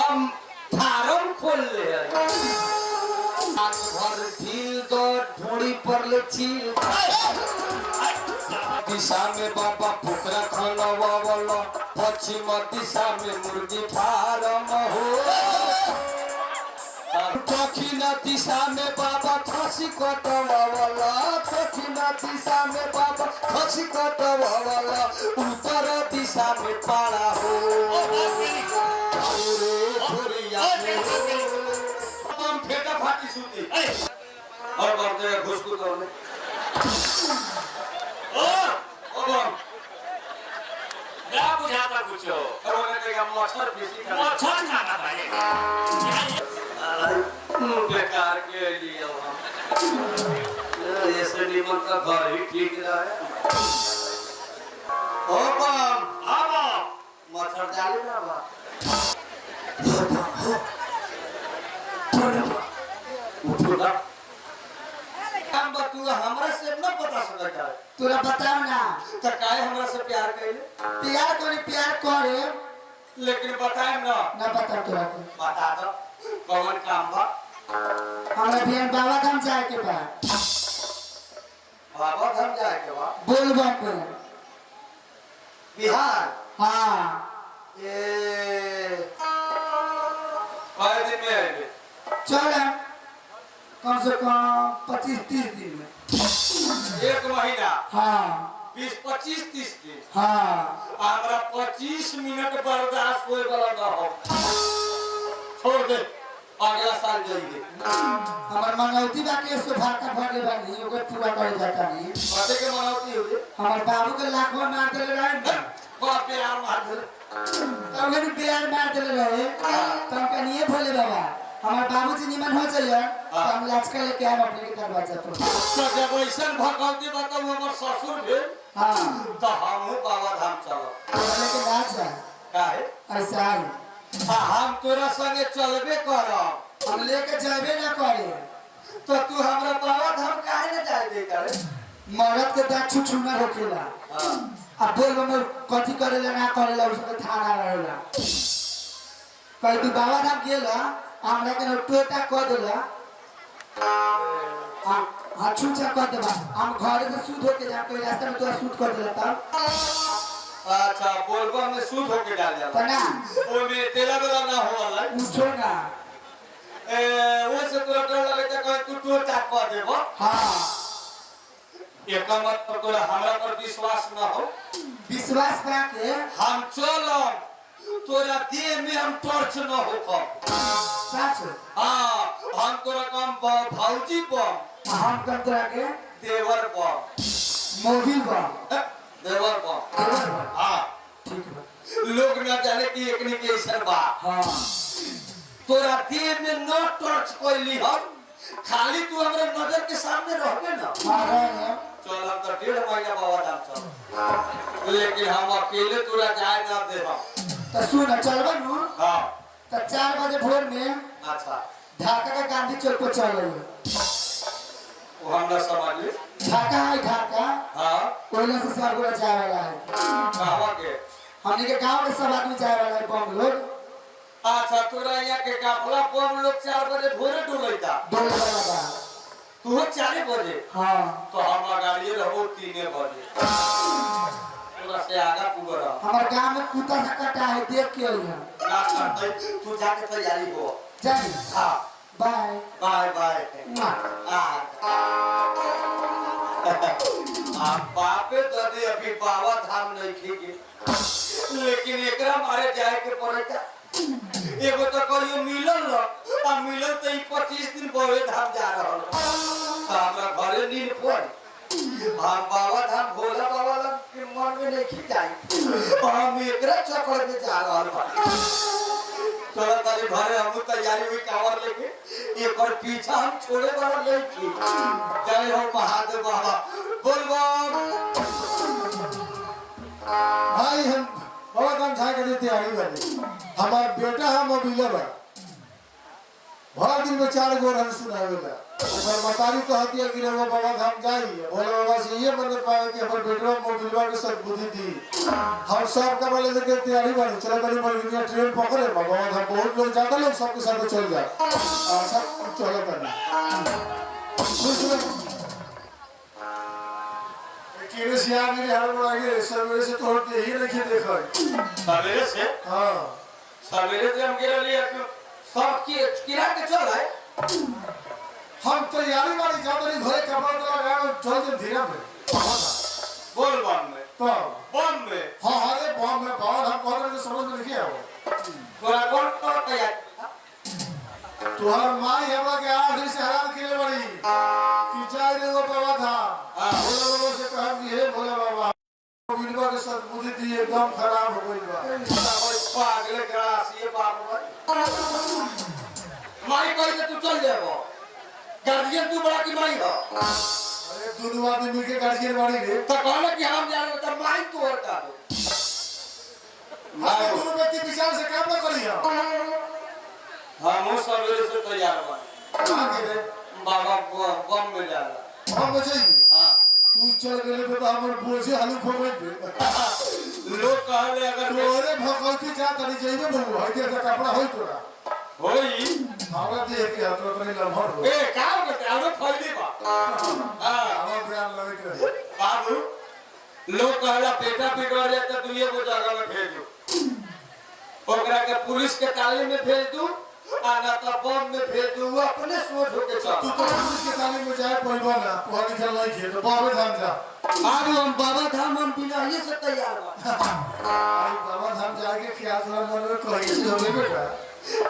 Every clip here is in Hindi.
हम फार्म खोल ले भर ढील दो ढोड़ी पर ले छील दिशा में बाबा पोखरा खनवा वाला पश्चिम दिशा में मुर्गी फार्म हो दक्षिण दिशा में बाबा खसी कटवा वाला दक्षिण दिशा में बाबा खसी कटवा वाला उत्तर दिशा में पाड़ा हो तुम फेटा फाटी सूती और करते हैं घुसको तो ने ओ क्या बुझाता कुछ हो और उन्हें कहा मच्छर बेसी खा मच्छर खाना भाई बेकार के लिए हम ये से निमन का घर ही ठीक रहा है ओ बम अब मच्छर डाले ना बा उठो ना हम तू हमरा से न बता सकता है तोरा बताओ ना तो काहे हमरा से प्यार कइले प्यार करे लेकिन बताए ना ना बता तोरा को बता दो कौन काम बा हमरा बिहान बाबा धाम जाए के बा बाबा धाम जाए के बा बोल बम बोल बिहार हां ये दिन में आएंगे चल कम से कम 25-30 दिन में एक महीना हाँ 20-25-30 दिन हाँ हमरा 25 मिनट बर्दाश्त होए वाला ना हो छोड़ दे अगला साल जाइए हमार मनौती बाकी सुधा का भरे बानी ओके पूरा कर जाता नहीं बते के मनौती हो जे हमार बाबू के लाखों मार देले रहे ना बाप पे यार मार दे तब भी प्यार मार देले रहे तब कनिए भोले बाबा हमार बाबूजी निमन हो जाइए तो हम लाज के लेके आए अपने के दरवाजा पर तो जब ऐसन भगवती बताओ हमर ससुर भेल हां तो हम बाबा धाम चलो बोले के ना जा काहे ऐसा है हम तोरा संगे चलबे करब हम लेके जाबे ना करे तो तू हमरा बाबा धाम काहे न जाए दे करे मरद के दांत छुछुना रोकेला हां अब बोल बम कथि करेला ना करेला उसके थाना रहेला कहीं तू बाबा धाम गेला हमरा के टोटा क देला हां छुछा क देबा हम घर से सूद होके जा कोई रास्ता में तोरा सूद कर देला तब अच्छा बोलबा में सूद होके डाल जाला तना ओ में तेला बेला ना होला पूछो ना वो से तोरा डर लगे त कहे तू टोटा क देबो हां एक मत तोरा हमरा पर विश्वास ना हो विश्वास बा के हम चलब तोरा देह में हम टॉर्च न हो सच हां हम तोरा काम भौजी बम हम कर तोरा के देवर बम मोबिल बा देवर बम हां ठीक बा लोग न जाने कि एकनी के ऐसा बा हां तोरा देह में न टॉर्च कोइली हम खाली तू हमरा नजर के सामने रहबे ना हां रहे चल हम तो 1.5 महीना बाबा धाम चल लेकिन हम अकेले तोरा जाए ना देबा तो सुन चलबा नु हां तो 4 बजे भोर में अच्छा ढाका का गांधी चौक पर चल वो हमरा समझ ले ढाका है ढाका हां ओला से सब गोला जाए वाला है कहवा के हमने के गांव के सब आदमी जाए वाला है बंगलोर अच्छा तोरा यहाँ के काफला बम लोग 4 बजे भोरे डुलैता डोल वाला बा तू 4 बजे हां तो हम गाड़ी रहो 3 बजे तोरा से आगा पुगरा हमार गांव में कुत्ता से कटा है देख के आइए ना करते तू जाके तैयारी हो जाए हां बाय बाय बाय बापे दादी अभी बाबा धाम नहीं खीगे लेकिन एकरा मारे जाए के पड़ेगा एगो तो कहियो मिलल न आ मिलल तो 25 दिन बाबे धाम जा रहल त हमरा घरे नींद पड़ हम बाबा धाम भोला बाबा लग के मन में नहीं खी जाई हम एकरा चक्कर में जा रहल बा तोरा तारी घरे हम तैयारी हुई कावर लेके एक और पीछा हम छोड़े वाला नहीं थी जय हो महादेव बाबा बोल बम भाई हम बहुत हम छा के तैयारी बनी हमार बेटा हम मोबिले बा बहुत दिन में 4 गोर हम सुनावेला ऊपर बतारी कहती है कि रे वो बाबा धाम जाई भोले बाबा से ये मदद पावे कि हमर बेटवा मोबिलवा के सब बुद्धि दी हम सब का बोले के तैयारी बानी चलो करी मर ट्रेन पकड़े बाबा धाम बहुत लोग ज्यादा लोग सबके साथ चल जाए सब चलो करी केरे से आ मेरे हाल में आगे सवेरे से तोड़ के ही नहीं देखा सवेरे से हां सवेरे से हम गिर लिए सब की किरा के चल है हम तैयारी वाली ज्यादा नहीं घरे कपड़ा लगा चल के धीरे में बोल बम में तो बम में हां अरे बम में बाहर हम कह रहे समझ में नहीं आया तोरा कौन तो तैयार तोहर माई हमरा के आठ दिन से हैरान किए बड़ी कि जाय रे वो बाबा था भोले बाबा से कहब कि हे भोले बाबा बिलवा के साथ बुद्धि दी एकदम खराब हो गई बा पागल ग्रासी बाप माई कह तू चल जाबो गार्जियन तू बड़ा की माई हो अरे दोनों आदमी मिलके गार्जियन बाड़ी रे तो कहले कि हम जाने तो माई तू और का हम दोनों व्यक्ति विचार से काम न करी हम सवेरे से तैयार बा कहां के रे बाबा बम में जाला हम बचई हां तू चल गेले तो हमर बोझे हलू खोबै पे लोग कहले अगर तोरे भगवती जा तनी जइबे बबू हइते त कपड़ा होई तोरा होई हमरा देख के हाथ तनी लभर हो ए का करते आरो फैली बा हां हमरा बयान लगे के बाबू लोग कहला बेटा बिगड़ जाए तो दुनिया को जगह में भेज दो ओकरा के पुलिस के ताले में भेज दू आ ना तो बम में भेज दू वो अपने सोच होके चल तू तो पुलिस के ताली में जाए पइबा ना पढ़ लिखल नहीं खे तो बाबे धाम जा अब हम बाबा धाम हम बिना ये से तैयार बा आई बाबा धाम जाए के ख्याल तोरा मन में कहिए से होबे बेटा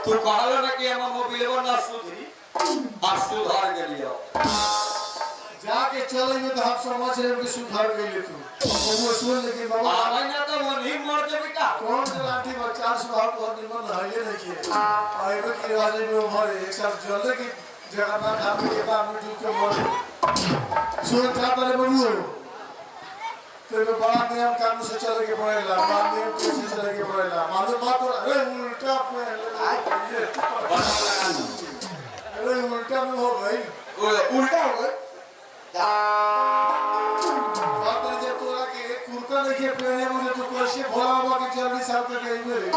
तू कहलो ना कि हम मोबाइलवा ना सुधरी आ सुधार गेलियो जाके चले में तो हम समझ रहे कि सुधार गइले तू वो सुन लेकिन बाबा आवे ना तो वही मर देबे का कौन से लाठी में 400 भाग और निमन हइले नहीं किए आइबे की रिवाज में उमर एक साथ जल्दी की जगन्नाथ धाम के बाद में डूब के मर सुन जाता रे बबू तेरे बड़ा नियम कानून से चले के पड़ेला बड़ा नियम कैसे चले के पड़ेला मालूम बात अरे उल्टा पे अरे उल्टा में हो गई उल्टा हो गए बात है जब तोरा के कुर्ता लेके पहने मुझे तो कैसे भोला बाबा की जल्दी साल तक गई मेरे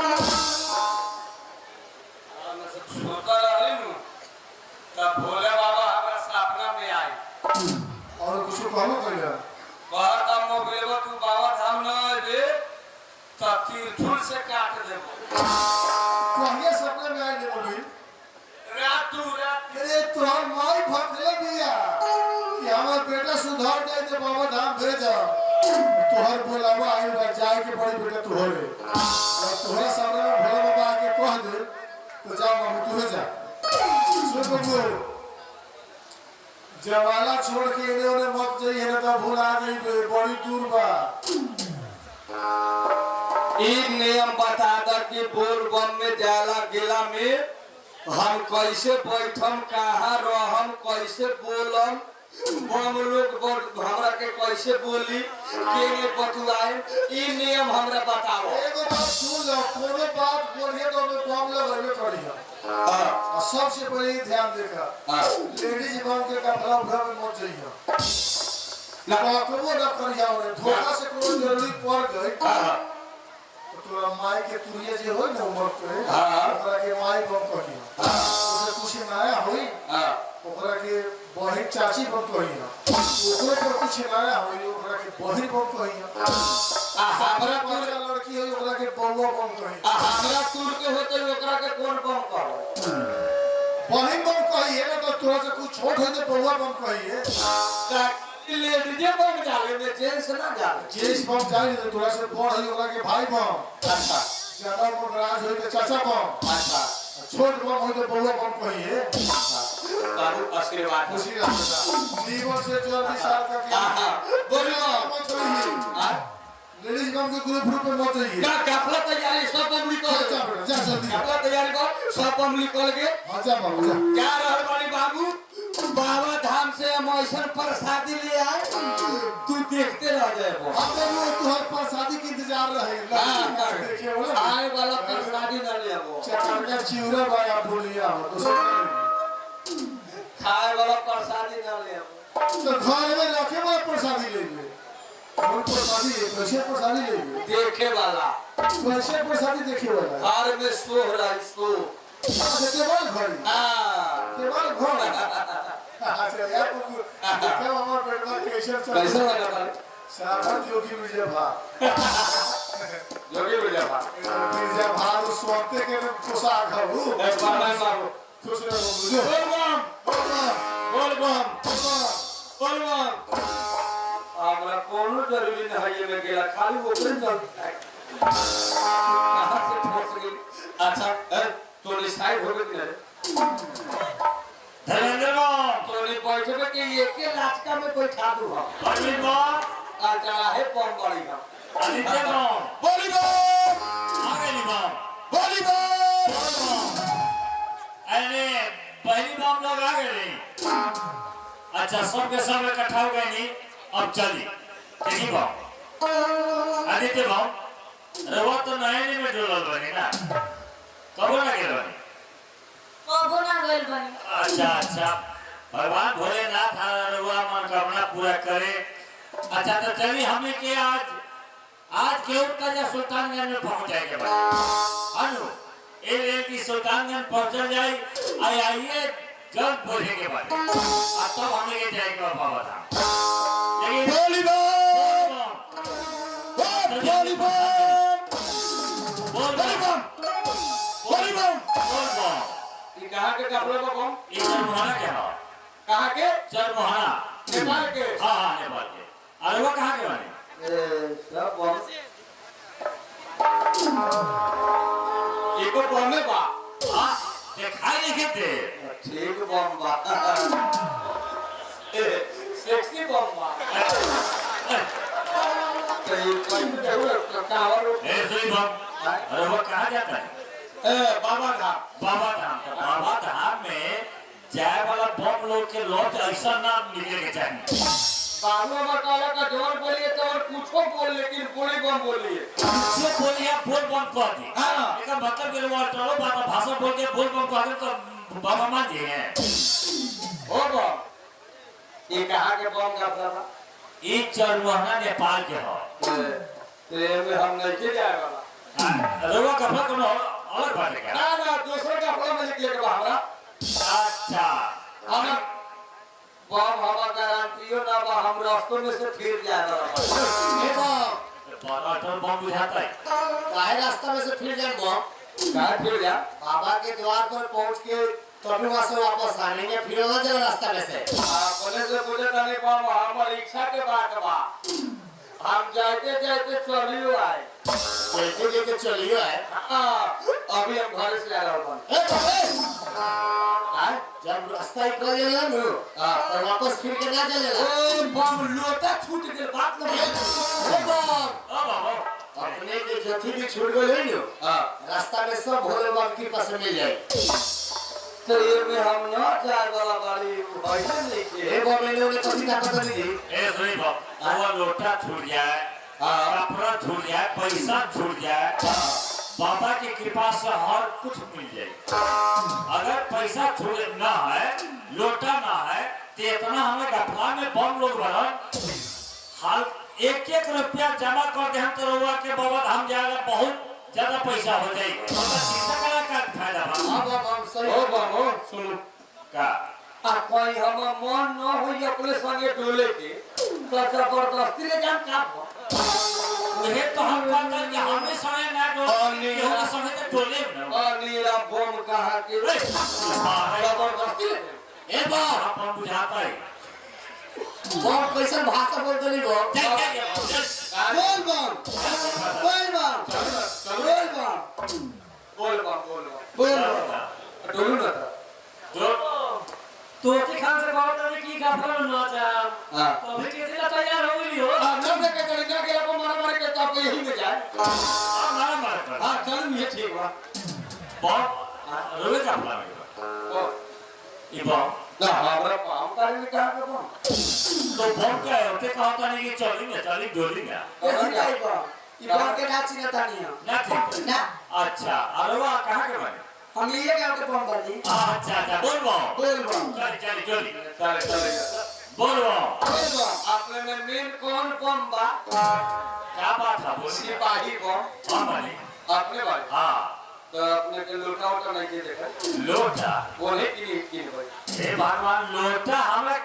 छोटा रहले नु तब भोले बाबा हमारा सपना में आए और कुछ कहलो कइला कहत हम मोबाइलवा तू बाबा धाम ना आबे त तीर से काट देबो कहिए सपने में आए मोबाइल रात अरे तोहर माई भटले बिया कि हमार बेटा सुधार जाए तो बाबा धाम भेजा तोहर बोलावा आई बा जाए के बड़ी बेटा तोहरे और तोहरा सामने में भोला बाबा आके कह दे तो जा मामू तू जा सुन बबू जवाला छोड़ के इने ओने मत जाइए ना तो भूला गई बड़ी दूर बा एक नियम बता द कि बोल बम में जाला गेला में हम कैसे बैठम कहाँ रहम कैसे बोलम बम लोग हमरा के कैसे बोली केने बतुआए ई नियम हमरा बताओ एगो बात सुन लो कोनो बात बोलिए तो मैं कम लगेबे करियो हां सबसे पहले ध्यान देखा लेडीज बम के कपड़ा उठा में मत जाइयो ना को ना करियो रे धोखा से कोनो जरूरी पड़ गई तो तोरा माई के तुरिया जे होय ना उमर पे ओकरा के माई बम कहियो उसे कुछ नया होई ओकरा के बहिन चाची बम कहियो ओकरे पर कुछ नया होई ओकरा के बहिन बम कहियो हमरा पर लड़की होई ओकरा के बउवा बम कहियो हमरा टूर के होते ओकरा के कौन बम कहो बहिन बम कहिए ना तो तोरा से कुछ छोट होई तो बउवा बम कहिए लेडीजे बम जाले में जेंट्स ना जाले जेस बम जाई तो तोरा से बड़ होई ओकरा के भाई बम अच्छा ज्यादा मोटराज होई तो चाचा बम अच्छा छोट बम होई तो बउवा बम कहिए बाबू आशीर्वाद खुशी रहता जीवन से 24 साल का के बोलो मत कहिए लेडीज बम के ग्रुप में मत जाइए ना काफला तैयारी सब बम निकल जा बेटा जा जल्दी काफला तैयारी कर सब बम निकल गए हां जा बाबू जा क्या रहल बानी बाबू बाबा धाम से हम ऐसा प्रसादी ले आए तू देखते रह जाए हम लोग तुहर पर शादी के इंतजार रहे देखिए बोला आए वाला प्रसादी न ले आवो चक्कर का चिवरा बाया बोलिया हो तो खाए वाला प्रसादी ना ले तो घर में रखे वाला प्रसादी ले ले और प्रसादी कैसे प्रसादी ले ले देखे वाला कैसे प्रसादी देखे वाला घर में सोह रही सो केवल घर हाँ केवल घर अच्छा यार देखो हमारा पेट में कैसे चल कैसे लगा था साहब जोगी मिर्जा भा जोगी मिर्जा भा मिर्जा भा तो स्वाते के पोशाक है वो एक बार मैं मारो खुश रहो बोल बम हमरा कोनो जरूरी नहीं है ये में गेला खाली वो पे चलता है कहां से फंस गई अच्छा तो डिसाइड हो गई नहीं धर्मेंद्र बम तो नहीं बैठे पे कि ये के लाचका में कोई खा दू हम अरविंद बम आ चला है बम बड़ी का आदित्य बम बोली बम आगे बम बोली बम अरे पहली बम लोग आ गए अच्छा सबके सब इकट्ठा हो गए नहीं अब चली ठीक बम आदित्य बम रवा तो नयनी में डोलल बनी ना कब ना गेल बनी कबो ना गइल बनी अच्छा भगवान भोलेनाथ रवा मनोकामना पूरा करे अच्छा तो चलिए हमें के आज के उत्तर सुल्तानगंज में पहुंच जाएंगे अनु एक की सुल्तानगंज पहुंच जाए आइए जल्द बोले के बाद तब हमें के जाएंगे बाबा धाम लेकिन बोली बम बोली बम बोली बम ये कहां के कपड़े का बम ये चरमोहना क्या है कहां के चरमोहना नेपाल के हाँ नेपाल के अरे वो कहाँ के बने सब बम एको बम में बा हाँ दिखाई नहीं देते ठीक बम बा सेक्सी बम बा तो ये कोई टावर सुई बम अरे वो कहाँ जाता है बाबा धाम बाबा धाम तो बाबा धाम में जाए वाला बम लोग के लौट ऐसा ना निकले के चाहिए बाबू हमारे काला का जोर बोलिए तो और कुछो बोल लेकिन गोली बम बोलिए जो बोलिए बोल बम कह दी हाँ। इसका मतलब के लोग चलो बाबा भाषा बोल के बोल बम कह दे तो बाबा मान जी हैं हो बम ये कहाँ के बम का था ये चरमोहना नेपाल के हो तेरे में हम नहीं के जाए वाला रोवा कपड़ा कोनो अलग बात है क्या ना दूसरे का अपना में निकले के हमारा अच्छा हम बम हमारा गारंटियो ना बा हम रास्तों में से फिर जाए वाला बड़ा टन बम बुझाता है काहे रास्ता में से फिर जाए बम कहाँ फिर जा बाबा के द्वार पर पहुंच के तभी वहां से वापस आएंगे फिर ना जाए रास्ता में से अपने से पूछे ताने बम हमारी इच्छा के बात बा हम जाते जाते चलियो आए चलते लेके चलियो है अभी हम घर से आ रहा हूँ जब रास्ता ही कर लेला नु और वापस फिर के ना चलेला ओ बम लोटा छूट गए बात ना ए बम ओ बाबा अपने के जथी भी छूट गए नु रास्ता में सब भोले बाबा की पास मिल जाए तो ये में हम ना जाए वाला गाड़ी ऐसे नहीं के ए बम ने कभी ना पता नहीं ए सुई बम वो लोटा छूट जाए कपड़ा छूट जाए पैसा छूट जाए बाबा की कृपा से हर कुछ मिल जाए अगर पैसा छूट ना है लोटा ना है तो इतना हमें गफला में बम लोग भरन हाल 1-1 रुपया जमा कर दे हम तो रुआ के बाबा धाम जाएगा बहुत ज्यादा पैसा हो जाएगा चिंता करा का फायदा बा अब हम सही ओ बम हो सुनो का कोई हम मन न होई अपने संगे डोले के तो जबरदस्ती ले जान का ये तो हम कहते हैं कि हमें समय ना डोले ये होगा समय तो डोले ना नीला बम कहाँ के जबरदस्ती ए बम हम बुझाता है बम कैसे भाषा बोलते नहीं बम बोल बम बोल बम बोल बम बोल बम बोल बम डोलू ना था जो तोते खान से बात करने की गफला ना जा हां अभी कितनी तैयार हो गई हो ना देखे चले ना के लोग मार के तो आपको यही में जाए मारा हां चलो ये ठीक बा बहुत रोए का प्लान है ये बम ना हमारा काम करे में क्या कर बम तो बम क्या है उसे कहा था नहीं कि चली डोली में कैसी गाय बम ये बम के नाची ना तानी हो ना ठीक ना अच्छा अरवा कहाँ के बने हम ये गांव के बम बनी अच्छा अच्छा बोलबो बोलबो चल चल चल चले बोलबो अपने में मेन कौन बम बा? क्या बात है बोल सिपाही बम हां बने अपने वाले। हां तो अपने के लोटा वोटा नहीं के देखा लोटा बोले कि नहीं भाई हे भगवान लोटा हमरा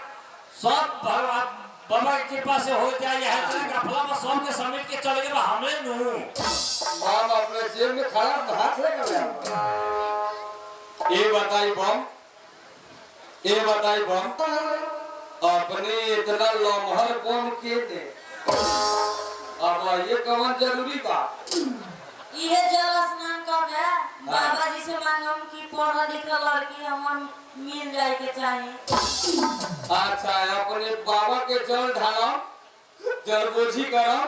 सब भगवान बाबा के कृपा से हो जाए है तरह गफला में सब के समेट के चले गए हमले नु बम अपने जेब में खड़ा हाथ लगा गया। ये बताई बम अपने इतना लम्हर बम के दे अब ये कवन जरूरी बा? ये जल स्नान कर है बाबा जी से मांगम कि पढ़ा लिखा लड़की हमर मिल जाए के चाहिए। अच्छा अपने बाबा के जल ढालम जलबोझी करम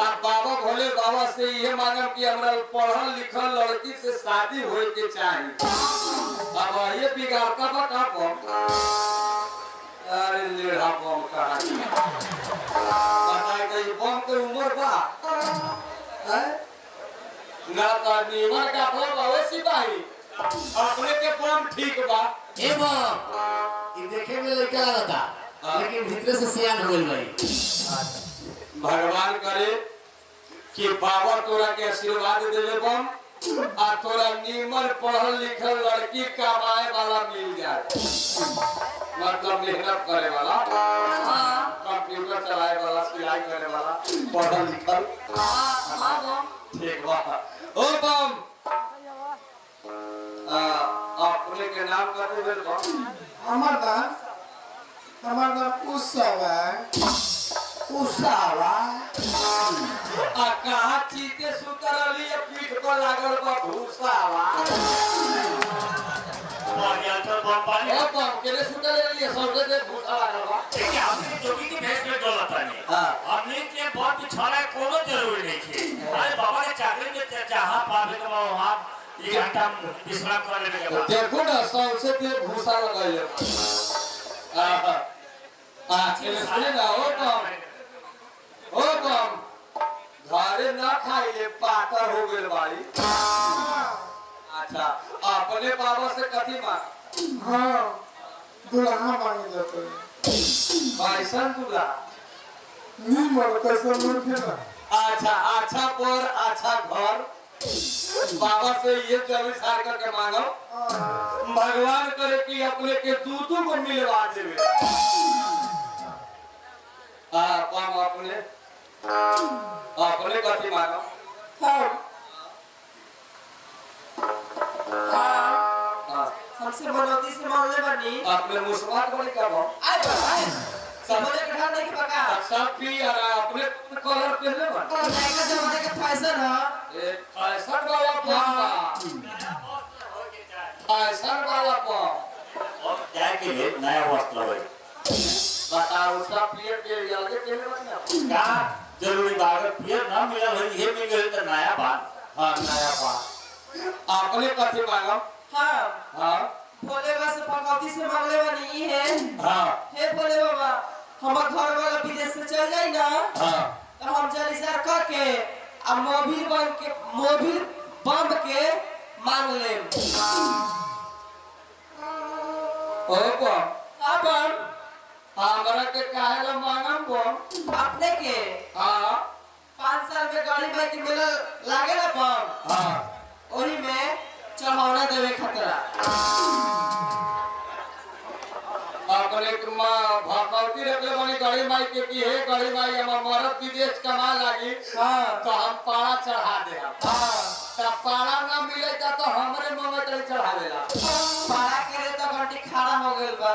आ बाबा भोले बाबा से ये मांगम कि हमरा पढ़ल लिखल लड़की से शादी होए के चाहिए। अब ये बिगाड़ता बा का बम? अरे लेढ़ा बम कहा बताए कि बम के उम्र बा हैं? ना तो नीमन का बम बाबा सिपाही अपने के बम ठीक बा एवं ये देखे में लड़का लगता लेकिन भीतर से सियान हो गइल भाई। भगवान करे कि बाबा तोरा के आशीर्वाद देवे बम आ तोरा नीमन पढ़ल लिखल लड़की कमाए वाला मिल जाए मतलब मेहनत करे वाला कंप्यूटर चलाए वाला सिलाई करे वाला पढ़ल लिखल हां बम ठीक बा। ओ बम अपने के नाम कहते हुए बम हमार नाम उसावा आ कहाँ चीते सुतरली पीठ पर लागल बा भूसावा और तो बम पानी ओ बम केले सुतरली सबसे दे भूसा लागल बा देखिए हमने जोगी की भेष में डोलता नहीं हां हमने के बहुत पिछड़ा कोनो जरूरी नहीं है अरे बाबा ने चाकरी में जहां पावे के वहां एक घंटा विश्राम कर लेने के बाद देखो ना सबसे दे भूसा लगाइले केले सुने ना ओ बम घरे ना खाइले पातर हो गेल बाड़ी। अच्छा अपने बाबा से कथी मांग? हाँ दुल्हा मांगे जाते कैसन दूल्हा? नहीं मर कैसे मर खेला अच्छा पर अच्छा घर बाबा से ये जरूर सार करके मांगो भगवान करे कि अपने के दूधू को मिलवा देवे। पाम अपने कथी मांगो? हमसे मनौती से मांगले बनी अपने मुसलमान को नहीं कहो आए समझे के ढाल नहीं के पका सब पी और अपने कलर पहनले बन और नया जमाने के फैशन है एक फैशन वाला पाम फैशन वाला पाम और जाए के लिए नया वस्त्र होए बताओ सब पिए के अलगे पहनले बन का जरूरी बात फिर ना मिला है ये मिल गई तो नया बात हां नया पाम अपने कथी मांगो? हां हां भोले बाबा से भगवती से मांगले बनी ई है हां हे भोले बाबा हमर घर वाला विदेश से चल जाई ना हां तो हम जलिसार करके आ मोबिल बम के मांग ले ओ बम अब हमरा के काहे ला मांगम बम? अपने के हां 5 साल में गाड़ी में के मेला लागे ना बम हां ओही में चढ़ावना देवे खतरा अपने भगवती रखले बनी गड़ी माई के की है गड़ी माई हम मरद विदेश कमा लागी हां तो हम पाड़ा चढ़ा दे हां त पाड़ा ना मिले तो हमरे मंगल चढ़ा देला पारा के लिए तो घंटी खड़ा हो गेल बा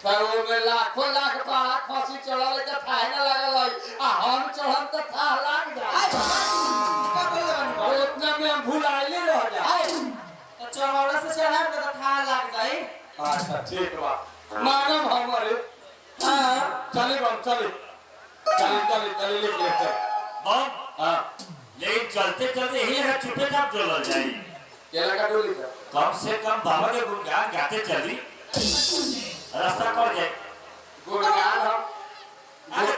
तो वो में लाखों लाख पाड़ा खसी चढ़ल तो थाहे ना लागल आ हम चढ़ल तो था लाग जाए का बोले बनी और उतना में हम भुलाइले रह जाए तो चढ़ावना से चढ़ा के तो था लाग जाई अच्छा ठीक बा मानव हमारे हां चले बम चले लिख लेते बम हां लेकिन चलते चलते यही है छुपे जाप जलल जाई केला का डोली का कम से कम बाबा के गुणगान गाते चली रास्ता कट जाए गुणगान हम अरे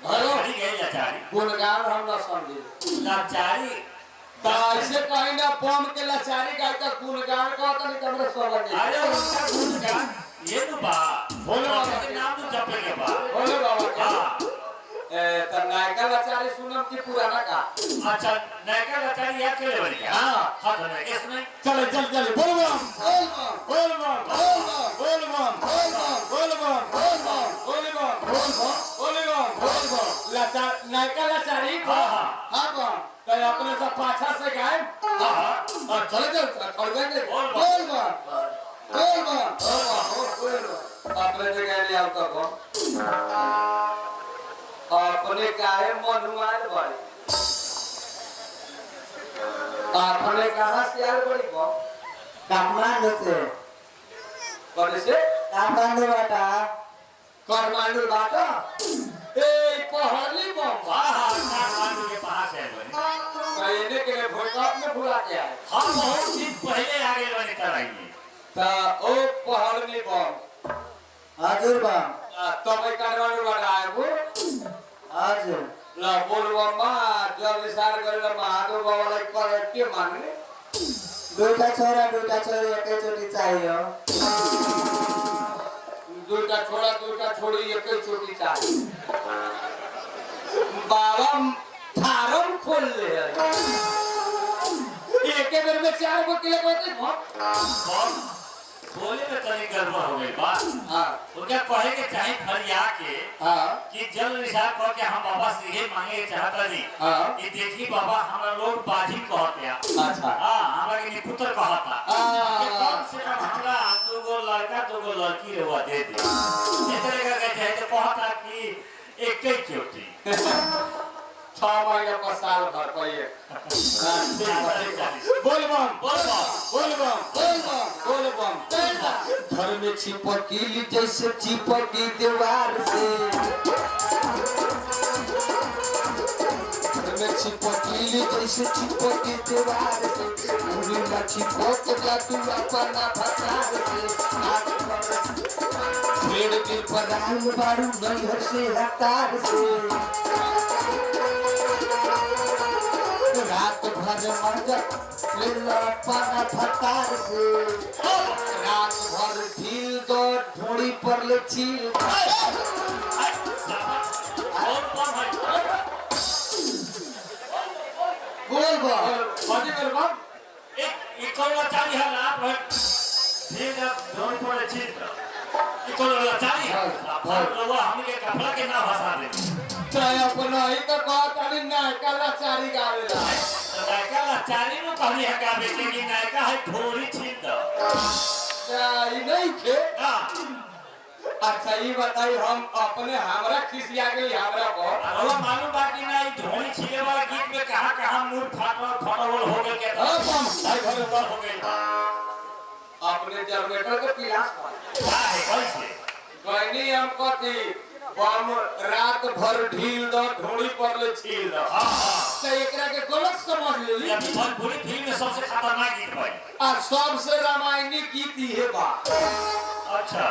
हेलो चली गई लाचारी गुणगान हम ना समझे लाचारी तो ऐसे कहीं ना बम के लाचारी गाय का गुणगान कहता नहीं कमरे सोबत नहीं अरे उनका गुणगान ये तो बा बोलो बाबा के नाम तो जपे के बा बोलो बाबा क्या हाँ तो नायका लाचारी सुनम की पुराना का अच्छा नयका लाचारी याद के लेवल क्या हाँ। हाँ तो नहीं इसमें चले चल चल बोल बम बोल बम बोल बम बोल बम बोल बम बोल बम बोल बम बोल बम बोल बम लाचार नायका लाचारी हाँ हाँ हाँ बम तो अपने सब पाछा से गाय हाँ और चले चल खड़गेंगे बोल बम। बोल बम बोल बम बोल बम अपने जगह ले आओ तो बम अपने काहे मनुआल बड़ी अपने कहाँ से आए बड़ी बम काठमांडू से बड़े से काठमांडू बाटा करमांडू बाटा ए पहली बम हाँ हाँ काठमांडू के पास है बनी कहने के लिए भूकंप में भुला के आए हम बहुत दिन पहले आगे बनी कराएंगे तो ओ पहली बम हजुर बा तब करमांडू बाटा आए वो हजुर ल बोलबममा जब विचार गरेर महादेव बाबालाई करे के मान्ने दुईटा छोरा दुईटा छोरी एकैचोटि चाहियो दुईटा छोरा दुईटा छोरी एकैचोटि चाहिए बाबा फारम खोल ले एके बेर में 4 गो किलो कहते और बोले में तनी गड़बड़ हो गई बात हां उनका कहे के चाहे फरिया के हां कि जल निशान कह के हम बाबा से ये मांगे के चाहता नहीं हां कि देखी बाबा हमरा लोग बाजी कहते हैं अच्छा हाँ हमरा के निपुत्र कहता कि कम से कम हमरा 2 गो लड़का 2 गो लड़की रहुआ दे दे ये तरह का कहते हैं तो कहता कि एक ही चोटी 6 महीना पर साल भर पइए बोल बम बोल बम बोल बम बोल बम बोल बम घर में चिपकी जैसे चिपकी दीवार से घर में चिपकी जैसे चिपकी दीवार से पूरी ना चिपक जा तू अपना फसार से पेड़ के पर आल बारू नैहर से हतार से रात भर मजा लेला पाना फतार से रात भर ढील दो ढोड़ी पर ले छील बोल बा बाजी कर बा एक करोड़ 40,000 लाख ठीक है दोनों पर चीज एक करोड़ 40,000 लोग हम के कपड़ा के ना भाषा दे चाहे अपना ही तो बात अरे ना कला चारी गावेला नायका लाचारी नु कहली है का बेटे की नायका है ढोरी छीन दो चाही नहीं खे हां अच्छा ये बताइए हम अपने हमरा खिसिया के लिए हमरा को और मालूम बाकी नहीं ढोरी छीने वाला गीत में कहां मूड फाटल हो गए के हां बम भाई घर ऊपर हो गई अपने जनरेटर के पिलास क्या है कैसे कहनी हम कथी बम रात भर ढील दो ढोड़ी पर ले छील दो हां हां तो एकरा के गलत समझ लेली ये भोजपुरी फिल्म में सबसे खतरनाक गीत भाई आ सबसे रामायणी गीत ये बा अच्छा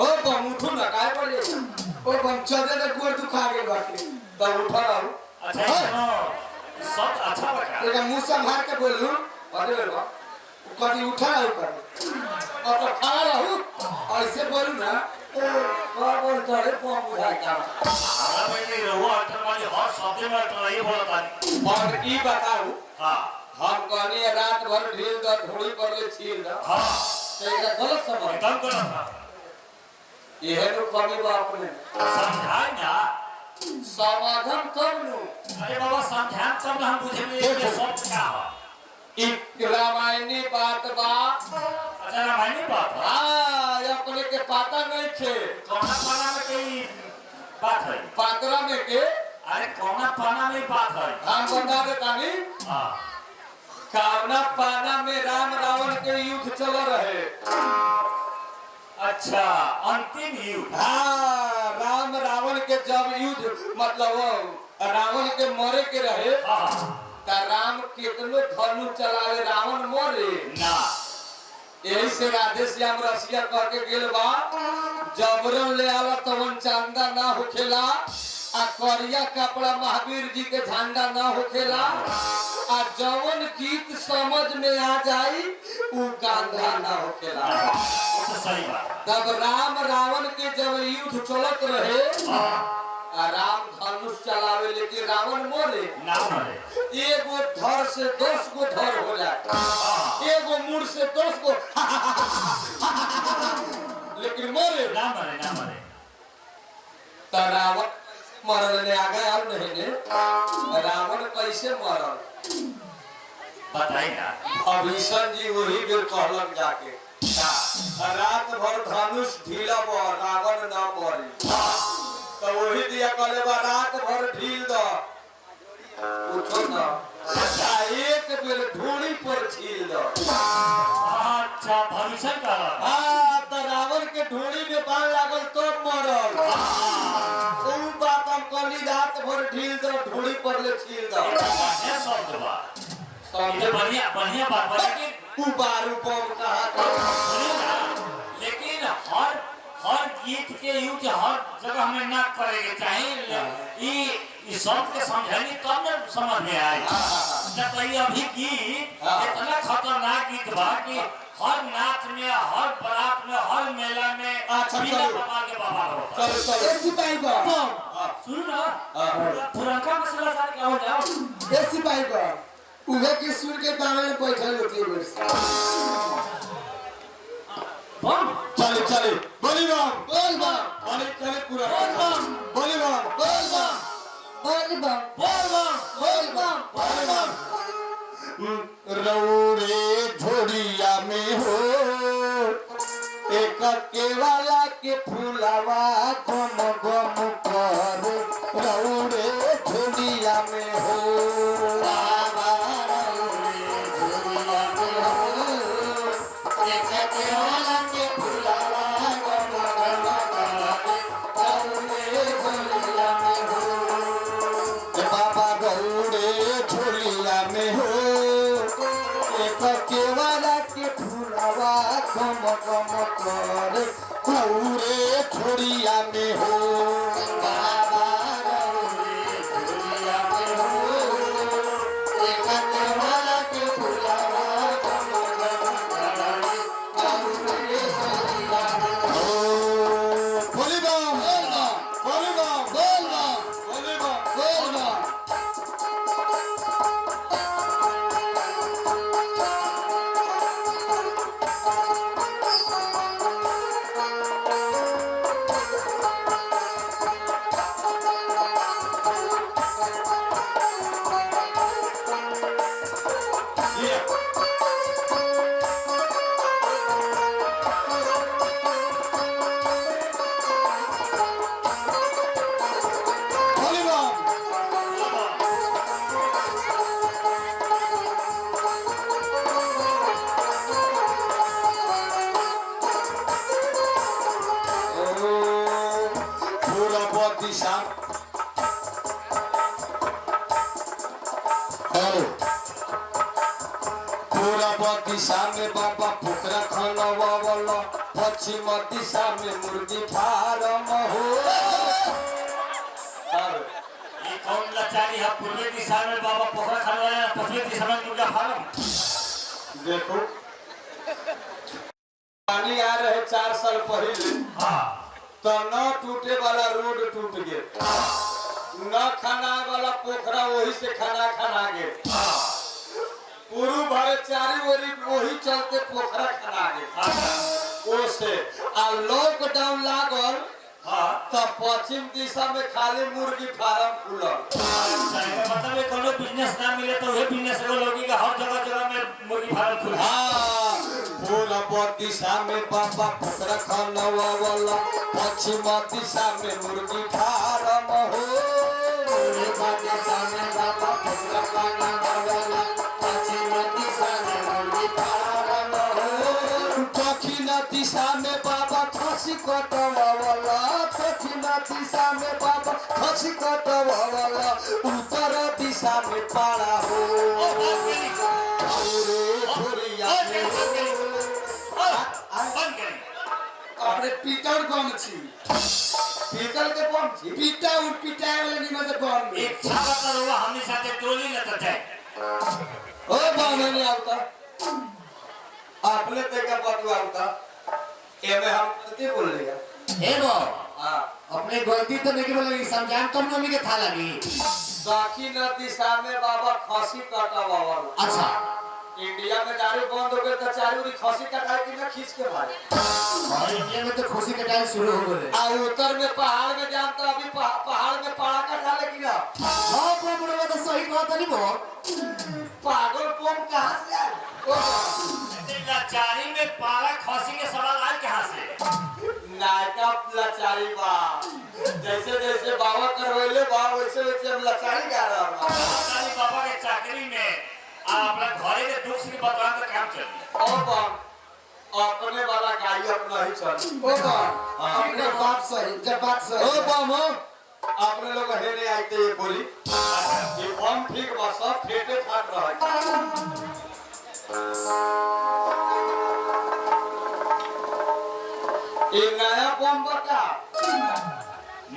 ओ बम उठू ना काय पड़े ओ बम चले तो गोर दुखा गए बाकी तब उठा रहू अच्छा सुनो सब अच्छा बता तेरा मुंह संभाल के बोलू अरे बा कभी उठा रहू कर और तो खड़ा रहू ऐसे बोलू ना बोल करे बम उठा का हमरा बेटे रहुआ अल्टर वाली हर शब्द में अल्टर ये बोलता है और ई बताऊ हां हम कहनी रात भर ढील दो ढोड़ी पर ले छील दो हां तो एकरा गलत समझ एकदम गलत था ये तो कमी बा अपने समझाए ना समाधान कर लू अरे बाबा समझान तब हम बुझे में ये सब क्या है एक रामायणी बात बा अच्छा रामायणी बात है हाँ अपने के पता नहीं थे कौना पाना में कोई बात है पात्रा में के अरे कौना पाना में बात है हम बता देता नहीं हां कावना पाना में राम रावण के युद्ध चल रहे अच्छा अंतिम युद्ध हाँ राम रावण के जब युद्ध मतलब रावण के मरे के रहे हां ता राम कितनो धनु चलावे रावण मरे ना यही से राधे श्याम रसिया कह के गेल बा जबरन ले आला तवन चांदा ना होखेला आ करिया कपड़ा महावीर जी के झंडा ना होखेला आ जवन गीत समझ में आ जाई उ गांधा ना होखेला। तो सही बात। तब राम रावण के जब युद्ध चलत रहे आ राम धनुष चलावे लेकिन रावण मोरे ना मरे। एगो धर से 10 गो धर हो जाए, एगो मुड़ से 10 गो लेकिन मोरे ना मरे ना मरे। तो रावण मरल ने आगे आउ नहीं ने रावण कैसे मरल बताइए। अभीषण जी वही बेर कहलन जाके रात भर धनुष ढीला रावण न मरी तो वही दिया कहले बा रात भर ढील द पूछो ना एक बेर ढूंढी पर छील द। अच्छा भविष्य का हाँ तो रावण के ढूंढी में बाण लागल तो मरल। उ बात हम कहली रात भर ढील द ढूंढी पर ले छील द। ये शब्द बात ये बढ़िया बढ़िया बात लेकिन उ बारू बम कहा लेकिन हर गीत के यूज हर जगह में ना करेंगे चाहिए। ये शब्द के समझानी तब न समझ में आए। जब ये अभी गीत इतना खतरनाक गीत बा कि हर नाच में हर बारात में हर मेला में बिना प्रकार के बाबा होता है। चलो सिपाही बा सुनो ना पुरनका मसला जान क्या हो जाओ। सिपाही बा उहे के सुर के बावे में बैठल होती है बस। चले चले बोली बम बोल बम अरे करे पूरा बोल बम बोली बम बोल बम बोल बम बोल बम बोल बम रौड़े झोड़िया में हो एक केवाला के फूलावा गम गम कर रौड़े झोड़िया में हो बाबा रौड़े झोड़िया में हो एक केवाला के फूलावा गम गम कर रौड़े झोड़िया में हो बाबा रौड़े झोड़िया में हो एक केवाला के फूलावा गम गम कर रौड़े झोड़िया में हो बाबा रौड़े झोड़िया में हो एक केवाला के फूलावा गम गम कर रौड़े झोड़िया में हो। बोली बम बोली बम बोल बम बोली बम बोल बम बोली बम पूरा दिशा पूरा दिशा में बाबा पोखरा खनवा वाला पश्चिम दिशा में मुर्गी फार्म हो। ये कौन लाचारी है? पूर्वी दिशा में बाबा पोखरा खाने वाला, पश्चिमी दिशा में मुर्गा फार्म। देखो पानी आ रहे 4 साल पहले हाँ तो न टूटे वाला रोड टूट गए, न खाना वाला पोखरा वही से खाना गए, पूरू भरे चारी ओरी वही चलते पोखरा खाना गए। ओ से आ लॉकडाउन लागल तो पश्चिम दिशा में खाली मुर्गी फार्म खुलल। मतलब ये कोनो बिजनेस ना मिले तो ये बिजनेस को लोगी का हर जगह में मुर्गी फार्म खुल। हाँ पूरा दिशा में बाबा पोखरा खनवा वाला पश्चिम दिशा में मुर्गी फार्म हो। पूर्व दिशा में बाबा पोखरा खनवा वाला पश्चिम दिशा में मुर्गी फार्म हो। दक्षिण दिशा में बाबा खसी कटवा वाला, दक्षिण दिशा में बाबा खसी कटवा वाला, उत्तर दिशा में पाड़ा हो। अपने पीटर गम छी, पीतल के बम छी पीटा उठ पिटाए वाला निमन से बम में। इच्छा बता रहा हमने साथे टोली न तो जाए ओ बम नहीं आवता आपने ते का बतवा आवता एमे हम कते बोल लिया ए बो हां अपने गलती तो नहीं बोले समझान कम नमी के था लगी। दक्षिण दिशा में बाबा खसी काटा बाबा अच्छा इंडिया में दारू बंद हो गए तो चारू री खसी कटाई कि ना खींच के मारे और इंडिया में तो खुशी का टाइम शुरू हो गए। आ उत्तर में पहाड़ में जाम तो अभी पहाड़ में पड़ा का डाले कि ना हां प्रभु तो सही बात नहीं बो। पागल कौन कहां से आए लाचारी में पारा खसी के सवाल आए कहां से नायका लाचारी बा जैसे जैसे बाबा करवैले बा वैसे वैसे हम लाचारी गा रहा बा लाचारी बाबा के चाकरी में आ अपना घरे के दुख से बतवा तो काम चली ओ बम अपने वाला गाई अपना ही चल ओ बम ठीक है बात सही जब बात ओ सही बम अपने लोग हेने आते ये बोली ये बम ठीक बा सब फेटे फाट रहा है ये नया बम बता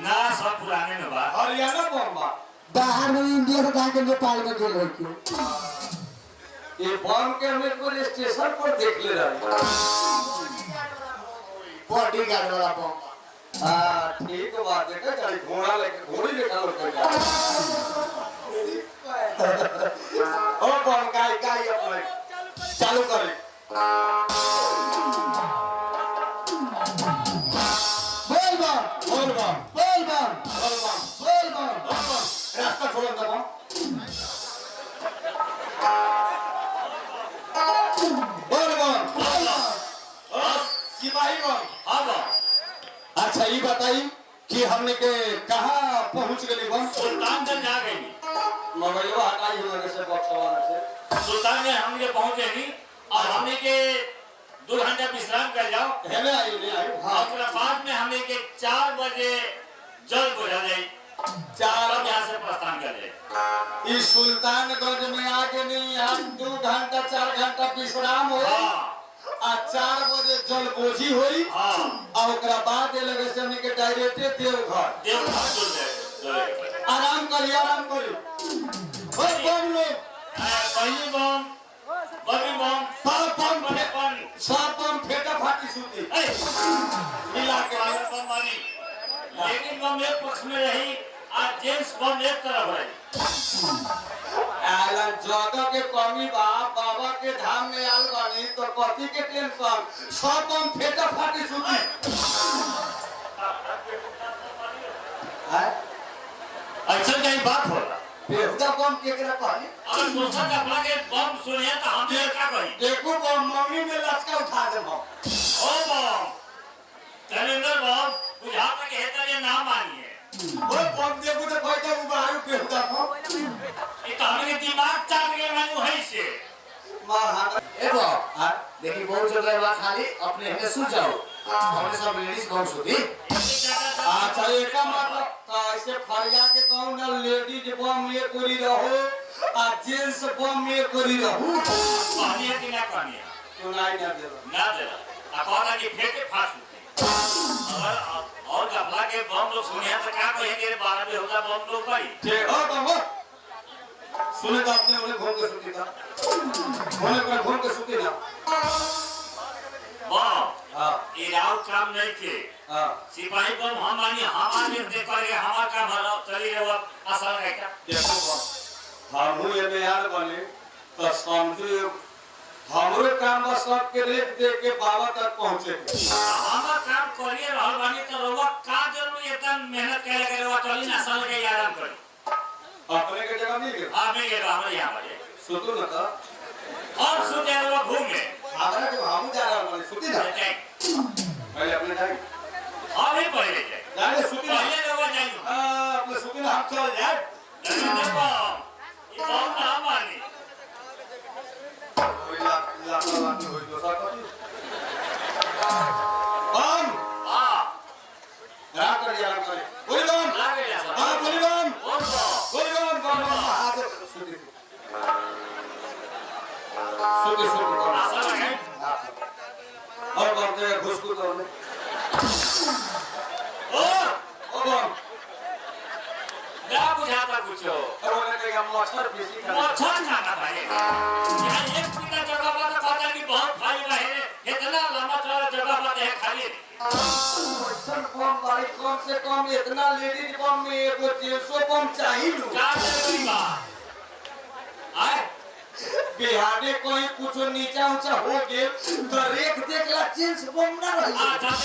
ना सब पुराने में बा हरियाणा बम बा बाहर में इंडिया से जाके नेपाल में गेल हो के ये बम के हम एक बार स्टेशन पर देख ले रहे बॉडी गार्ड वाला बम। हाँ ठीक बात है क्या घोड़ा लेके घोड़ी लेकर लोग जा ओ बम गाय गाय अपने चालू करे बोल बम बोल बम बोल बम बोल बम बोल बम रास्ता छोड़ दो बम बोल बम सिपाही बम अब अच्छा ये बताई कि हमने के कहाँ पहुँच गए बम सुल्तानगंज जा गई मोबाइल हटाई हमारे से बक्सवान से सुल्तानगंज हम ये पहुंचे नहीं और हमने के 2 घंटा विश्राम कर जाओ हेले आई नहीं आई और उसके बाद में हमने के 4 बजे जल बुझा जाए चार तब यहाँ से प्रस्थान कर जाए इस सुल्तानगंज में आके नहीं आज 2 घंटा 4 घंटा विश्राम हो हाँ आ 4 बजे जल बोझी हुई हाँ और ओकरा बाद ये लगे से हमने के डायरेक्ट देवघर देवघर चल जाए आराम करी ओ बम लोग पहली बम बड़ी बम सब बम फेटा फाटी सूती मिला के बम बनी लेकिन बम एक पक्ष में रही आज जेम्स बम एक तरफ रही आला जगह के कमी बा बाबा के धाम में आल बानी तो कथी के टेंशन सब बम फेटा फाटी सूती ऐसा कहीं बात होला बेहुदा बम केकरा कहली अगर दूसरा कपड़ा के बम सुने तो हम ये क्या कही देखो बम मम्मी में लचका उठा दे बम ओ बम कलेंदर बम बुझा तक हेता ये नाम मानिए ओ बम देखो तो कोई तो बाहर बेहुदा बम ये तो हमने दिमाग चाट के मानू है से मां हां ए बो देखी बहुत जगह बा खाली अपने हने सो जाओ हमने सब लेडीज कौन सोती अच्छा एक मतलब तो ऐसे फरिया के कहूं ना लेडीज बम ये कोरी रहो आ जेंट्स बम ये कोरी रहो कहनी है कि ना कहनी है सुनाई ना दे ना दे अब कहना कि फेंके फांस अगर और कपड़ा के बम लोग सुने तो क्या कहेंगे 12 में होगा बम लोग भाई ठीक हो बम सुने तो अपने उन्हें घूम के सुती था उन्हें पर घूम के सुती ना बम हां ये राव काम नहीं के हां सिपाही बम हम मानी हमारे देख करके हमारा काम हलो चली रहे वो असर है क्या देखो बम हम ये में यार बने तो समझो हमरो काम बस सब के रेख दे के बाबा तक पहुंचे हमारा काम करिए रहल बानी तो रोवा का जरूरी इतना मेहनत करे के रोवा चली ना साल के आराम करी अपने के जगह नहीं गए आ में गेलो हमरा यहां पर सुतू ना था और सुते रोवा घूमे हमरा के हम जा रहा हूं सुती ना पहले अपने जाए अभी पहले जाए जाने सुती ना पहले रोवा जाइयो अपने सुती ना हम चल जाए देखो ये बम ना मानी कोई ला बात होई तो साथ बम हां रात कर आराम करे बोल बम लागे जा हां बोल बम और बोल बम हाथ सुती सुती असर है और बम ते घुसकू तो ने ओ ओ बम मच्छर बेसी खाली मच्छर खाना भाई यहाँ एक बिना जगह पर तो कहता कि बहुत खाली रहे इतना लंबा चौड़ा जगह पर है खाली मच्छर बम भाई कम से कम इतना लेडीज बम में एगो 150 बम चाहिए नु क्या जरूरी बा आए बिहाने कोई कुछ नीचा ऊंचा हो गए तो रेख देखला चेंज बम ना रही जब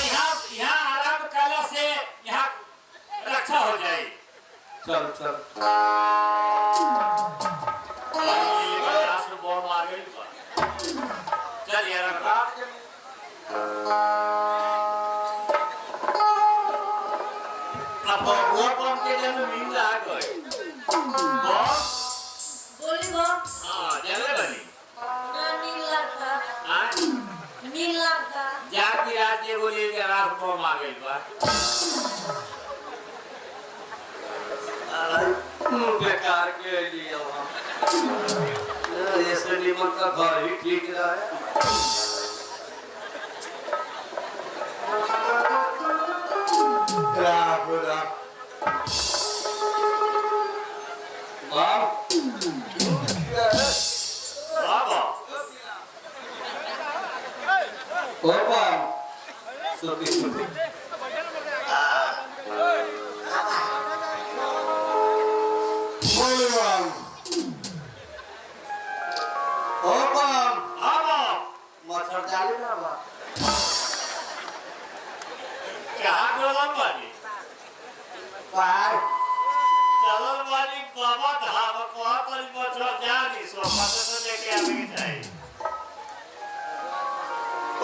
यहाँ आराम करने से यहाँ रक्षा हो जाए चल चल बम आ गई चल यार अब वो बम के जन्म मिल आ गए बम बोली बो हाँ जले बनी नीला का हाँ नीला का जाति राज्य बोली के रात बम आ गई बा बेकार के लिए ऐसे निमन का घर ही ठीक रहा है राम राम माम बाबा ओ माम सुती सुती बोल माम ओ माम बाबा मच्छर डाले ना बा क्या बोलम बानी बाहर चलल बानी बाबा धाम को पर बच्चा जानी सो पता तो लेके आवे के चाहिए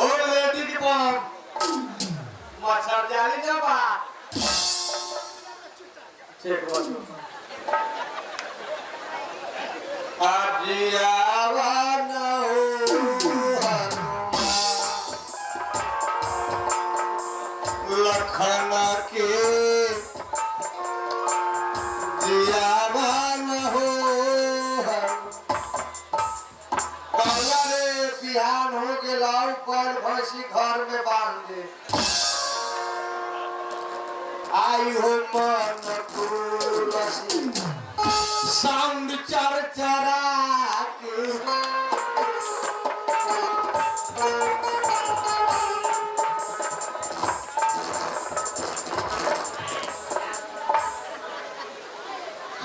ओ लेडी की बम मच्छर डाले ना बा ठीक बात आजियावा न हो लखन के जियावा न हो कौला रे बिहान हो के लाऊ पर भैंसी घर में बांध दे आई हो मन तुलसी साउंड चर चरा के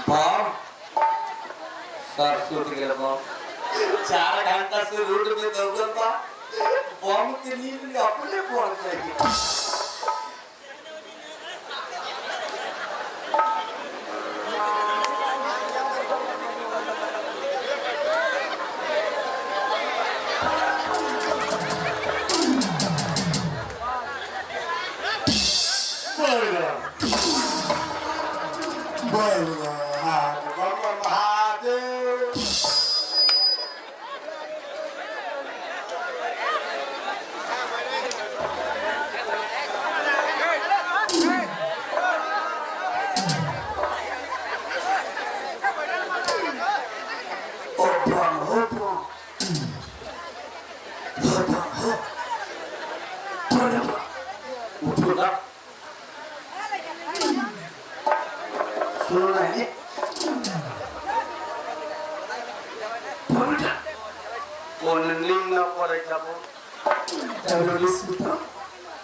बम सरसों के बम 4 घंटा से रोड में दौड़ल बा बम के नींद में अपने पड़ जाएगी महादेव सुनो नहीं कौन नींद न पड़े जब जरूरी सुता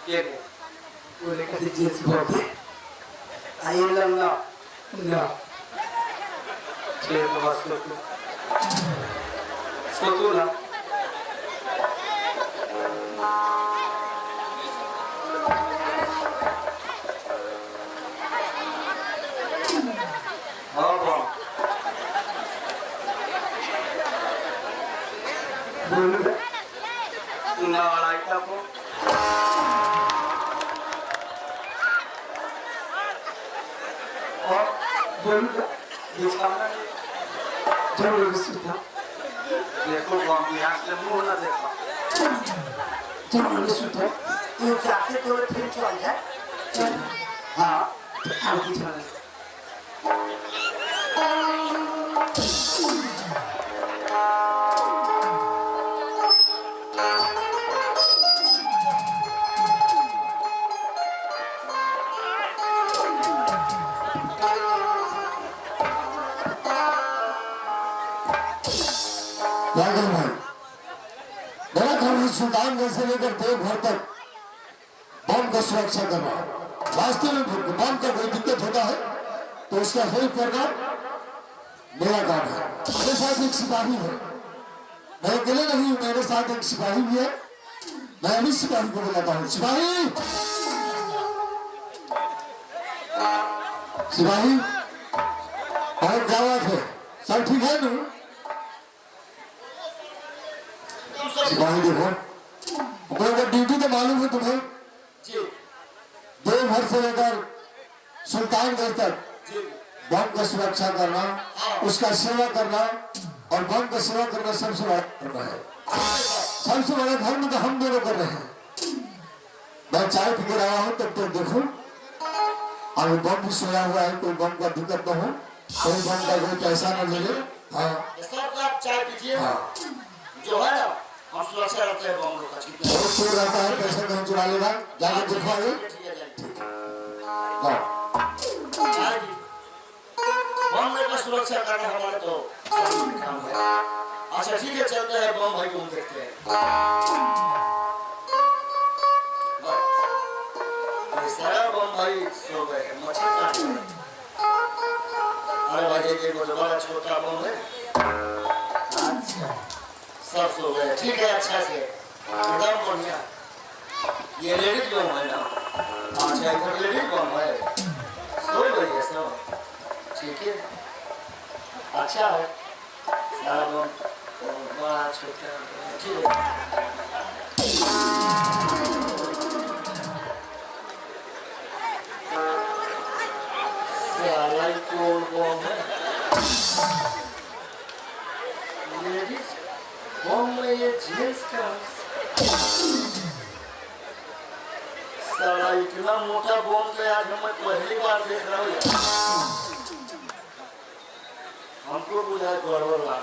के बोले कति जेस बोते आई लंगा ना ठीक बस सोतू ना हाँ बम बोले ना लड़ाई का बम और बोले दुकान जरूरी सुता देखो बम यहाँ से मुंह ना देखा जरूरी सुता तू जाके तो फिर चल जाए चल हाँ आगे चल सुल्तानगंज से लेकर देवघर तक बम का सुरक्षा करना। वास्तव में बम का कोई दिक्कत होता है तो उसका हेल्प करना मेरा काम है। मेरे साथ एक सिपाही है, मैं अकेले नहीं हूँ, मेरे साथ एक सिपाही भी है। मैं अभी सिपाही को बुलाता हूँ। सिपाही, सिपाही, और क्या बात है, सब ठीक है ना? सिपाही देखो, अपने ड्यूटी तो मालूम है तुम्हें, देवघर से लेकर सुल्तानगंज तक बम का सुरक्षा करना, उसका सेवा करना, और बम का सेवा करना सबसे बड़ा धर्म है। सबसे बड़ा धर्म तो हम दोनों कर रहे हैं। मैं चाय पी कर आया हूँ, तब तक देखो अभी बम भी सोया हुआ है, कोई बम का दिक्कत न हो, कोई बम का कोई पैसा न ले ले। हाँ आप चाय पीजिए। हाँ। जो है ना हम सुरक्षा रखते हैं बम लोग का। बहुत शोर रहता है, पैसा कहीं चुरा लेगा, जाकर देखो आगे। बम में का सुरक्षा करना हमारा तो काम है। अच्छा ठीक है, चलते हैं बम भाई को देखते हैं। सारा बम भाई सो गए हैं, मच्छर काट रहे हैं। अरे भाई एक बड़ा छोटा बम है। अच्छा सब सो गए, ठीक है, अच्छा से एकदम बढ़िया। ये लेडीज बम है ना? अच्छा इधर लेडीज बम है, सो गई है सब, ठीक है, अच्छा है। सारा बम बड़ा छोटा, ठीक है। सारा कौन बम है? लेडीज बम में ये जेंट्स का सारा इतना मोटा बम तो आज मैं पहली बार देख रहा हूँ। हमको बुझा गड़बड़ लग रहा है।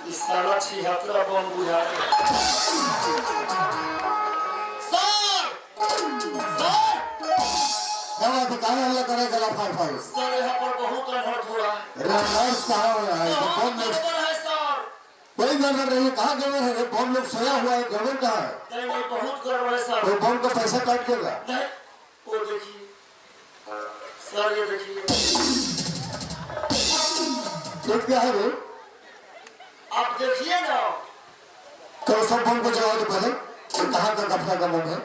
इस सारा 76 बम बुझा कहाँ हल्ला करे गला फाड़ फाड़। सर यहाँ पर बहुत अनर्थ हो रहा है। नर्स कहाँ हो रहा है? बम लोग कोई गड़बड़ नहीं है, कहाँ गड़बड़ है? बम लोग सोया हुआ है, गड़बड़ कहाँ है? नहीं बहुत गड़बड़ है सर। तो बम का पैसा काट देगा। नहीं वो देखिए सर, ये देखिए तो क्या है रे? आप देखिए ना। तो सब बम को जलाओ तो पहले, तो कहाँ का कपड़ा का बम है?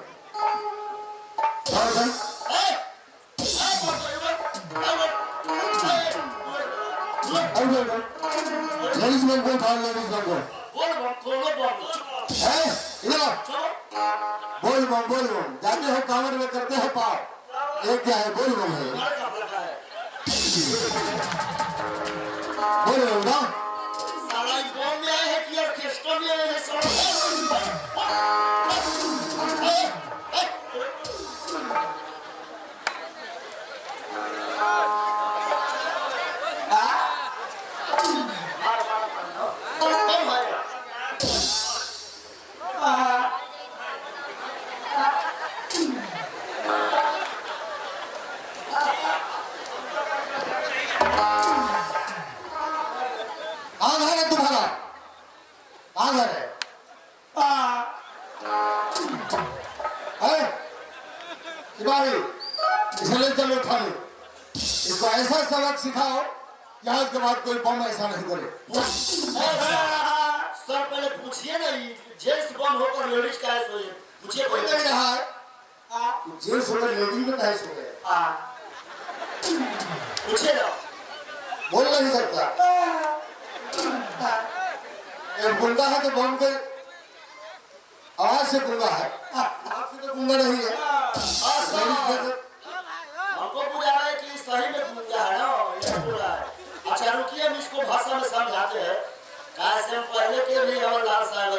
लेडीज बम को उठाओ, लेडीज बम को। बोल बम जाते हो कांवर में, करते हो पाप। एक क्या है? बोल बम है। बोल बम ना? साला बम में आए हैं कि ऑर्केस्ट्रा में आए हैं? आधार है तुम्हारा, आधार है। सिपाही इसे ले चलो थाने, इसको ऐसा सबक सिखाओ कि आज के बाद कोई बम ऐसा नहीं करे। सर पहले पूछिए ना, जेंट्स बम होकर लेडीज का है, पूछिए। कोई नहीं रहा है, जेंट्स होकर लेडीज में कैसे हो गए? पूछिए ना। बोल नहीं सकता। एक गुंडा है तो बम के आवाज से गुंडा है, आवाज से तो गुंडा नहीं है। हमको बुझा रहा है कि सही में गुंडा है ना, ये बोल रहा है। अच्छा रुकिए, हम इसको भाषा में समझाते हैं। कैसे हम पहले के भी हवलदार साहब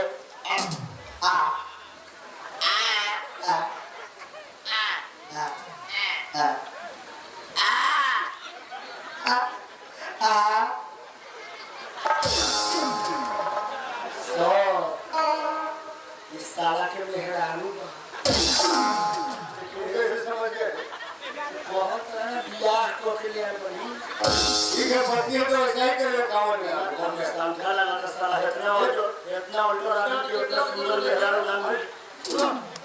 इस साला के मेहरानू समझ गए? बहुत बियाह को के लिए बनी ठीक है पति है तो ऐसा ही करे कांवर में समझा लगा का साला इतना ऑल्टो आदमी की उतना सुंदर ले जा रहा है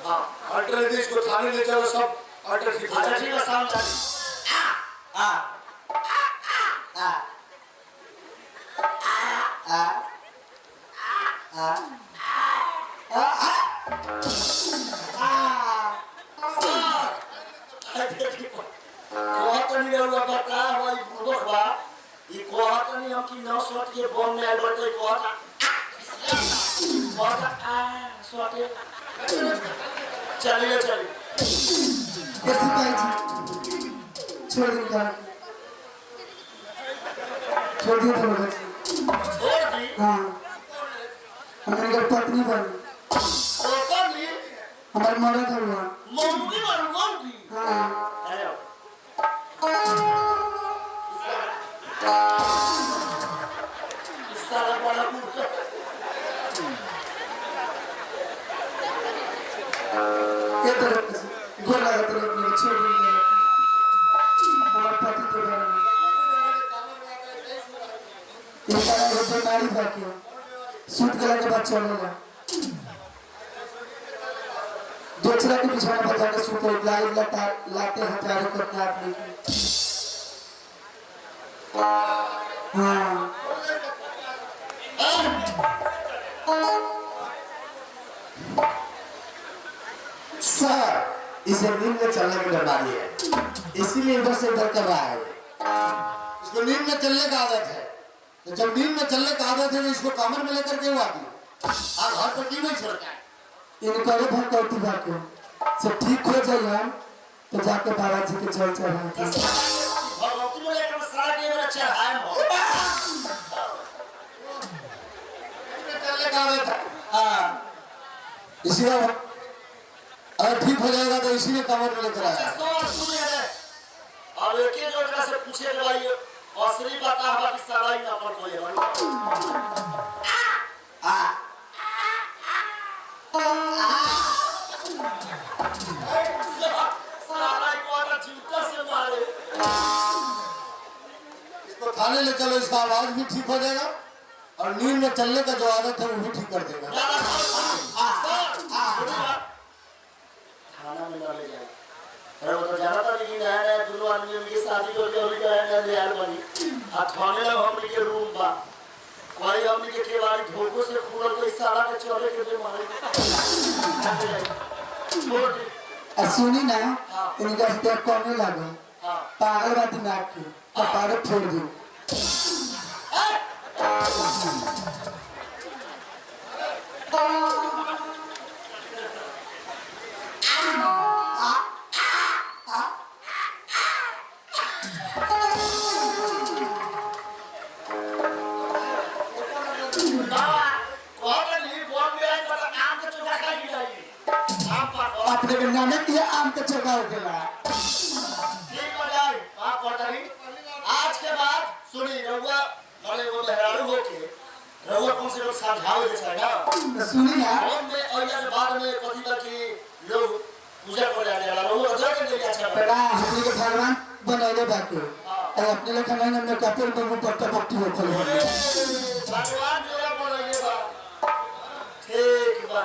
हां अल्टर देश को थाने ले चलो सब अल्टर ठीक अच्छा ठीक है शाम तक आ आ आ आ कोहत नहीं हुआ बता भाई बुबक बा ये कोहत नहीं हम की 9 शॉट के बॉम्ब में आइल तो कोहत कोहत आ शॉट चलिए कैसे भाई जी छोड़ दिया छोड़ दिया तो बस छोड़ दी हाँ हमारी घर पत्नी बन ओका नी हमारे मर्द हुआ मम्मी और मम्मी हाँ हेलो साला बड़ा मूर्ख ये तरह से गोल लगा तो अपने छोड़ दिया हमारे पति तो बन ये सारा होते नारी बाकी सूट गला के बाद चलेगा दूसरा के बिछाना बजा के सूट लाइव लाते हजारों को अपने आप लेके हाँ सर इसे नींद में चलने की बीमारी है इसीलिए इधर से इधर कर रहा है इसको नींद में चलने का आदत है तो जब नींद में चलने का आदत है तो इसको कमर में लेकर के आती आप घर पर क्यों नहीं छोड़ता है इनको भक्ति भाग्य से ठीक हो जाए हम तो जाके बाबा जी के जल चढ़ाए भगवती बोले कि सारा के मेरा चढ़ाए हो चलने का आदत है हाँ इसीलिए अगर ठीक हो जाएगा तो इसीलिए कमर में लेकर आया तो सुनिए रे अब एक एक लड़का से पूछे कि भाई असली बता हवा कि सारा ही ना पर कोई है सारा को आता जूता से मारे इसको थाने ले चलो इसका आवाज भी ठीक हो जाएगा और नींद में चलने का जो आदत है वो भी ठीक कर देगा थाना में ना ले जाए अरे वो तो जाना था लेकिन नया नया दोनों आदमी उनकी शादी करके अभी नया नया रियाल बनी आ थाने में हमने के रूम बा कोई हमने के केवाड़ी धोखो से खुलल तो इशारा के चले के दे मारे छोड़ दे सुनी ना इनका से कौन लागो हां पागल बात दिमाग की कपाड़ फोड़ दो अपने के नानक ये आम के चौका हो गया ठीक हो जाए आप पटरी आज के बाद सुनी रहुआ अरे वो मेहरारू हो के रहुआ कौन से लोग समझाओ दे ना सुनी ना हम में अइया के बाद में कथी तक कि लोग पूजा करे आने वाला रहुआ अदर के लिए अच्छा बड़ा हमने के भगवान बनैले बाके और अपने लोग खाना हमने कपड़ में पट्टा पट्टी हो खोले भगवान जोरा बोले बा ठीक बा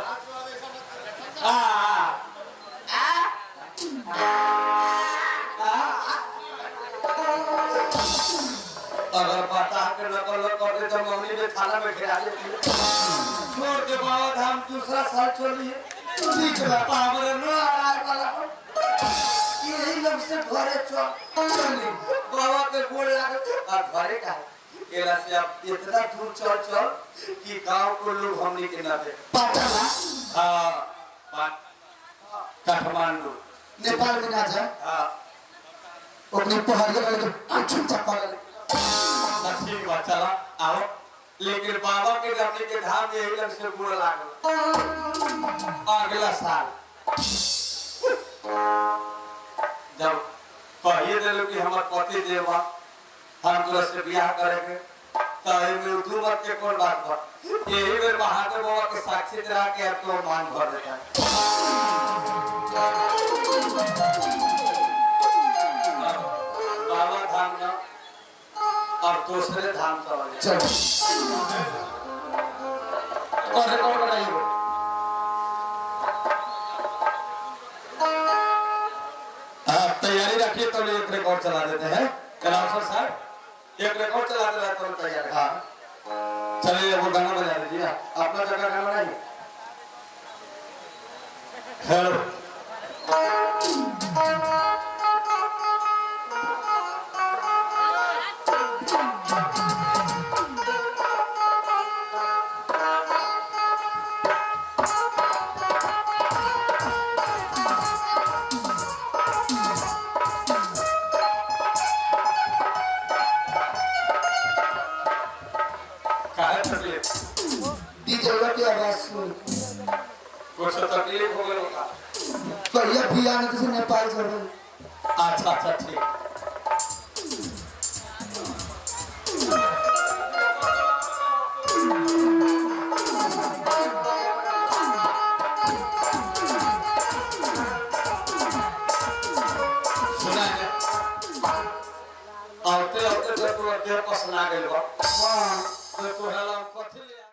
अगर पता के नकल कर दे तो मम्मी ने थाना में गिरा दे छोड़ के बाबा धाम दूसरा साल चलिए ठीक है हमारे नो आए वाला यही लोग से घरे चली बाबा के गोड़ लागे और घरे का केला से आप इतना दूर चल कि गांव को लोग हमनी के ना दे पता ना हां काठमांडू नेपाल में ना जा हां अपने पहाड़ वाले तो आंखों चपा ले ठीक बात चला आओ लेकिन बाबा के हमने के धाम यही लग से बुरा लागल अगला साल जब कहिए दिलो कि हमार पति देवा हम तोरा से ब्याह करेंगे तो में दू बात के कौन बात बा यही बेर महादेव बाबा के साक्षी रह के अब तो मान भर देता है और दूसरे धाम चला गया। चलो और रिकॉर्ड बनाइए वो। आप तैयारी रखिए तो एक रिकॉर्ड चला देते हैं। कलावसर साहब एक रिकॉर्ड चला दे रहा है तो तैयार। हाँ चलिए वो गाना बजा दीजिए। अपना जगह गाना बनाइए। हेलो डीजे की आवाज सुन कुछ तकलीफ हो गई होगा। भैया भी आने तो से नेपाल से हो। अच्छा अच्छा ठीक। सुना है आते आते जब तू अध्ययन पसंद आ गई बा। हाँ तो तू हेला कथी ले